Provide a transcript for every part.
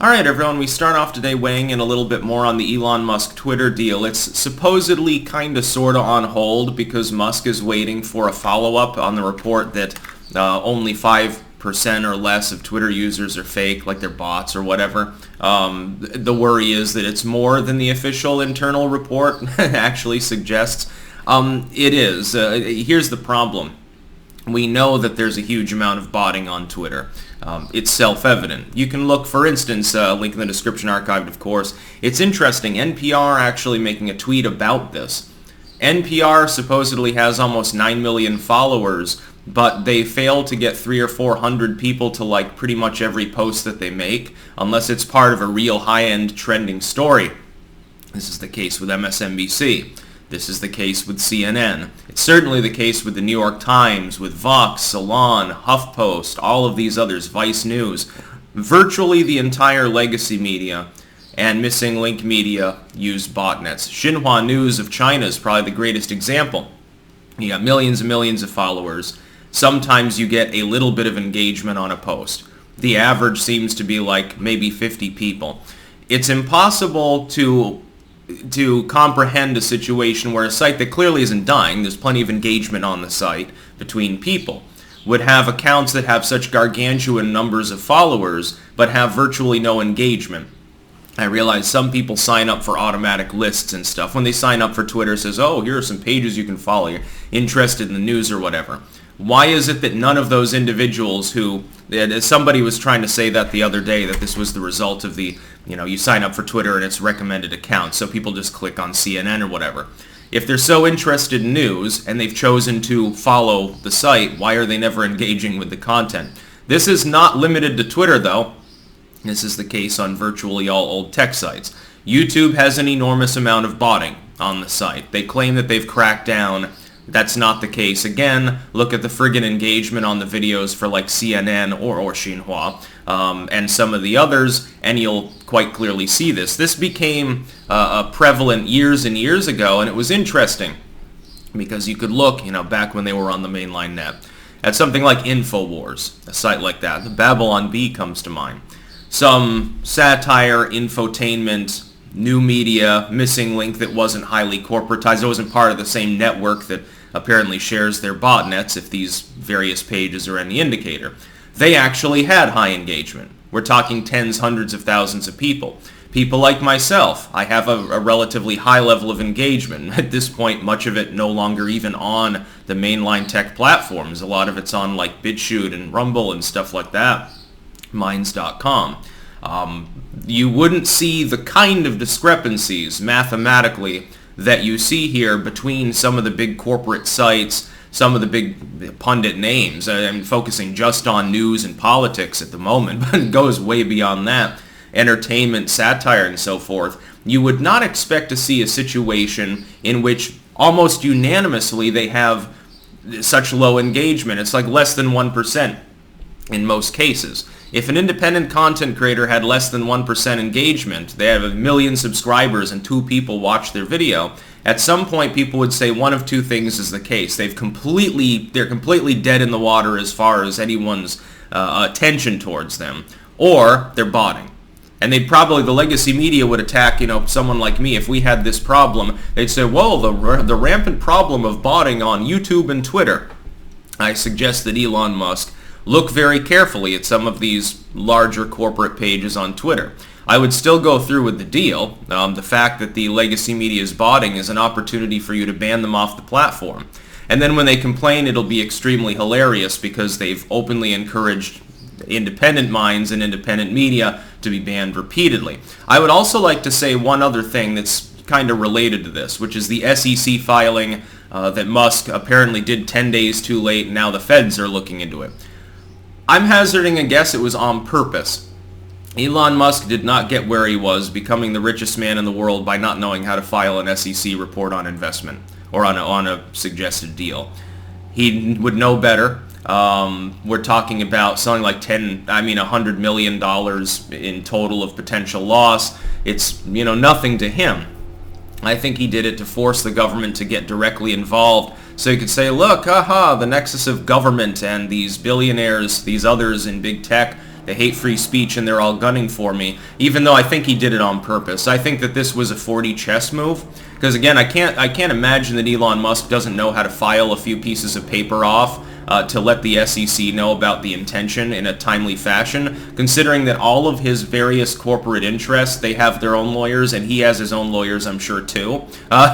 Alright everyone, we start off today weighing in a little bit more on the Elon Musk Twitter deal. It's supposedly kinda sorta on hold because Musk is waiting for a follow-up on the report that only 5% or less of Twitter users are fake, like they're bots or whatever. The worry is that it's more than the official internal report actually suggests. It is. Here's the problem. We know that there's a huge amount of botting on Twitter. It's self-evident. You can look, for instance, link in the description archived, of course. It's interesting, NPR actually making a tweet about this. NPR supposedly has almost 9 million followers, but they fail to get 300 or 400 people to like pretty much every post that they make, unless it's part of a real high-end trending story. This is the case with MSNBC. This is the case with CNN. It's certainly the case with the New York Times, with Vox, Salon, HuffPost, all of these others, Vice News. Virtually the entire legacy media and missing link media use botnets. Xinhua News of China is probably the greatest example. You got millions and millions of followers. Sometimes you get a little bit of engagement on a post. The average seems to be like maybe 50 people. It's impossible to comprehend a situation where a site that clearly isn't dying, there's plenty of engagement on the site between people, would have accounts that have such gargantuan numbers of followers but have virtually no engagement. I realize some people sign up for automatic lists and stuff. When they sign up for Twitter, it says, oh, here are some pages you can follow. You're interested in the news or whatever. Why is it that none of those individuals who, somebody was trying to say that the other day, that this was the result of the, you sign up for Twitter and it's recommended accounts, so people just click on CNN or whatever. If they're so interested in news and they've chosen to follow the site, why are they never engaging with the content? This is not limited to Twitter, though. This is the case on virtually all old tech sites. YouTube has an enormous amount of botting on the site. They claim that they've cracked down. That's not the case. Again, look at the friggin' engagement on the videos for like CNN or Xinhua and some of the others, and you'll quite clearly see this. This became prevalent years and years ago, and it was interesting because you could look, back when they were on the mainline net, at something like InfoWars, a site like that. The Babylon Bee comes to mind. Some satire, infotainment, new media, missing link that wasn't highly corporatized. It wasn't part of the same network that apparently shares their botnets, if these various pages are any indicator. They actually had high engagement. We're talking tens, hundreds of thousands of people. People like myself, I have a relatively high level of engagement. At this point, much of it no longer even on the mainline tech platforms. A lot of it's on like BitChute and Rumble and stuff like that. Minds.com. You wouldn't see the kind of discrepancies mathematically that you see here between some of the big corporate sites, some of the big pundit names. I'm focusing just on news and politics at the moment, but it goes way beyond that. Entertainment, satire, and so forth. You would not expect to see a situation in which almost unanimously they have such low engagement. It's like less than 1% in most cases. If an independent content creator had less than 1% engagement, they have 1 million subscribers and 2 people watch their video, at some point people would say one of two things is the case. They're completely dead in the water as far as anyone's attention towards them, or they're botting. And the legacy media would attack, someone like me. If we had this problem, they'd say, whoa, the rampant problem of botting on YouTube and Twitter. I suggest that Elon Musk look very carefully at some of these larger corporate pages on Twitter. I would still go through with the deal. The fact that the legacy media is botting is an opportunity for you to ban them off the platform. And then when they complain, it'll be extremely hilarious because they've openly encouraged independent minds and independent media to be banned repeatedly. I would also like to say one other thing that's kind of related to this, which is the SEC filing that Musk apparently did 10 days too late, and now the feds are looking into it. I'm hazarding a guess it was on purpose. Elon Musk did not get where he was, becoming the richest man in the world, by not knowing how to file an SEC report on investment or on a suggested deal. He would know better. We're talking about something like $100 million in total of potential loss. It's, nothing to him. I think he did it to force the government to get directly involved so he could say, look, the nexus of government and these billionaires, these others in big tech, they hate free speech and they're all gunning for me, even though I think he did it on purpose. I think that this was a 4D chess move, because again, I can't imagine that Elon Musk doesn't know how to file a few pieces of paper off to let the SEC know about the intention in a timely fashion, considering that all of his various corporate interests, they have their own lawyers, and he has his own lawyers, I'm sure, too.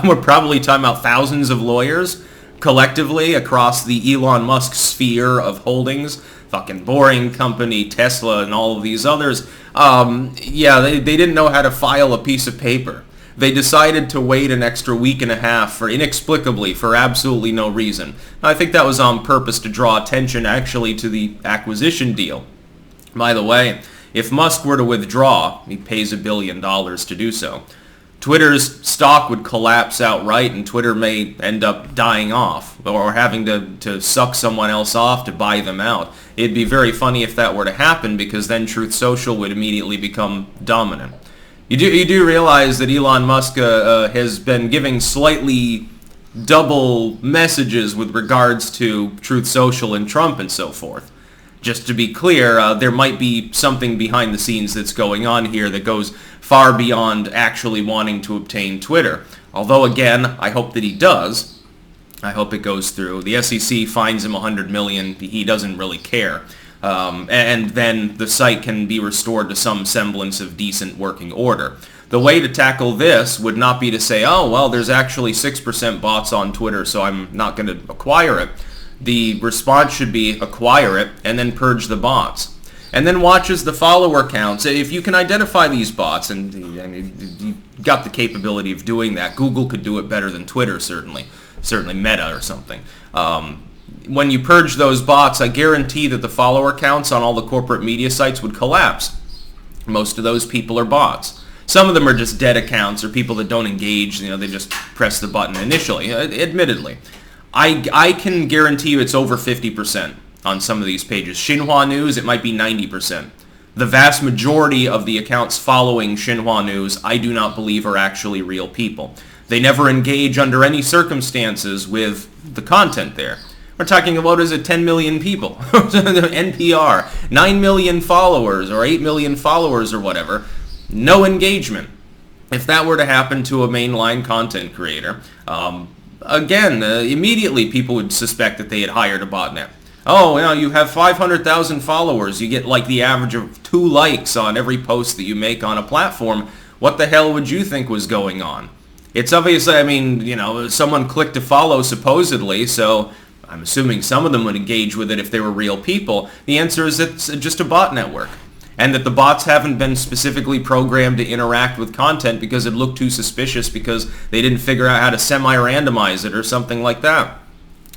We're probably talking about thousands of lawyers collectively across the Elon Musk sphere of holdings, fucking Boring Company, Tesla, and all of these others. Yeah, they didn't know how to file a piece of paper. They decided to wait an extra week and a half inexplicably for absolutely no reason. I think that was on purpose to draw attention actually to the acquisition deal. By the way, if Musk were to withdraw, he pays $1 billion to do so, Twitter's stock would collapse outright and Twitter may end up dying off or having to suck someone else off to buy them out. It'd be very funny if that were to happen, because then Truth Social would immediately become dominant. You do realize that Elon Musk has been giving slightly double messages with regards to Truth Social and Trump and so forth. Just to be clear, there might be something behind the scenes that's going on here that goes far beyond actually wanting to obtain Twitter. Although, again, I hope that he does. I hope it goes through. The SEC fines him $100 million. He doesn't really care. And then the site can be restored to some semblance of decent working order. The way to tackle this would not be to say, oh, well, there's actually 6% bots on Twitter, so I'm not going to acquire it. The response should be acquire it and then purge the bots. And then watch as the follower counts. If you can identify these bots, and you've got the capability of doing that, Google could do it better than Twitter, certainly Meta or something. When you purge those bots, I guarantee that the follower counts on all the corporate media sites would collapse. Most of those people are bots. Some of them are just dead accounts or people that don't engage. They just press the button initially, admittedly. I can guarantee you it's over 50% on some of these pages. Xinhua News, it might be 90%. The vast majority of the accounts following Xinhua News, I do not believe are actually real people. They never engage under any circumstances with the content there. We're talking about, 10 million people? NPR, 9 million followers or 8 million followers or whatever. No engagement. If that were to happen to a mainline content creator, again, immediately people would suspect that they had hired a botnet. Oh, you have 500,000 followers. You get like the average of 2 likes on every post that you make on a platform. What the hell would you think was going on? It's obviously, someone clicked to follow supposedly, so I'm assuming some of them would engage with it if they were real people. The answer is it's just a bot network, and that the bots haven't been specifically programmed to interact with content because it looked too suspicious because they didn't figure out how to semi-randomize it or something like that.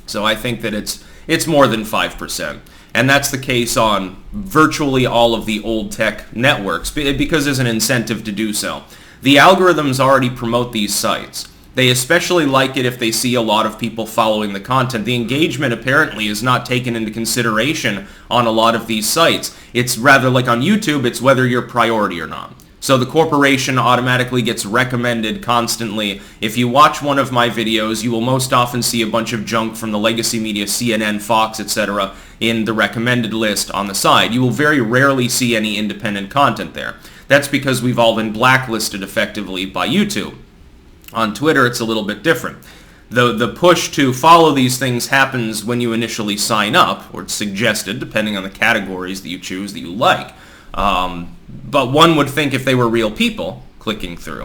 So I think that it's more than 5%. And that's the case on virtually all of the old tech networks because there's an incentive to do so. The algorithms already promote these sites. They especially like it if they see a lot of people following the content. The engagement apparently is not taken into consideration on a lot of these sites. It's rather like on YouTube, it's whether you're priority or not. So the corporation automatically gets recommended constantly. If you watch one of my videos, you will most often see a bunch of junk from the legacy media, CNN, Fox, etc. in the recommended list on the side. You will very rarely see any independent content there. That's because we've all been blacklisted effectively by YouTube. On Twitter, it's a little bit different. The push to follow these things happens when you initially sign up, or it's suggested, depending on the categories that you choose that you like. But one would think if they were real people clicking through,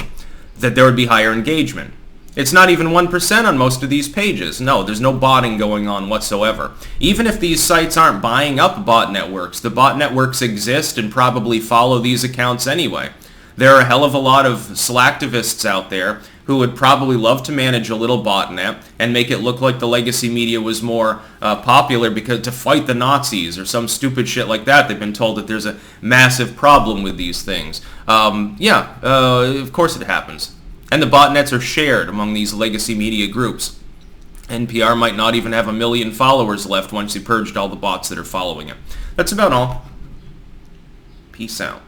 that there would be higher engagement. It's not even 1% on most of these pages. No, there's no botting going on whatsoever. Even if these sites aren't buying up bot networks, the bot networks exist and probably follow these accounts anyway. There are a hell of a lot of slacktivists out there who would probably love to manage a little botnet and make it look like the legacy media was more popular because to fight the Nazis or some stupid shit like that. They've been told that there's a massive problem with these things. Of course it happens. And the botnets are shared among these legacy media groups. NPR might not even have 1 million followers left once he purged all the bots that are following it. That's about all. Peace out.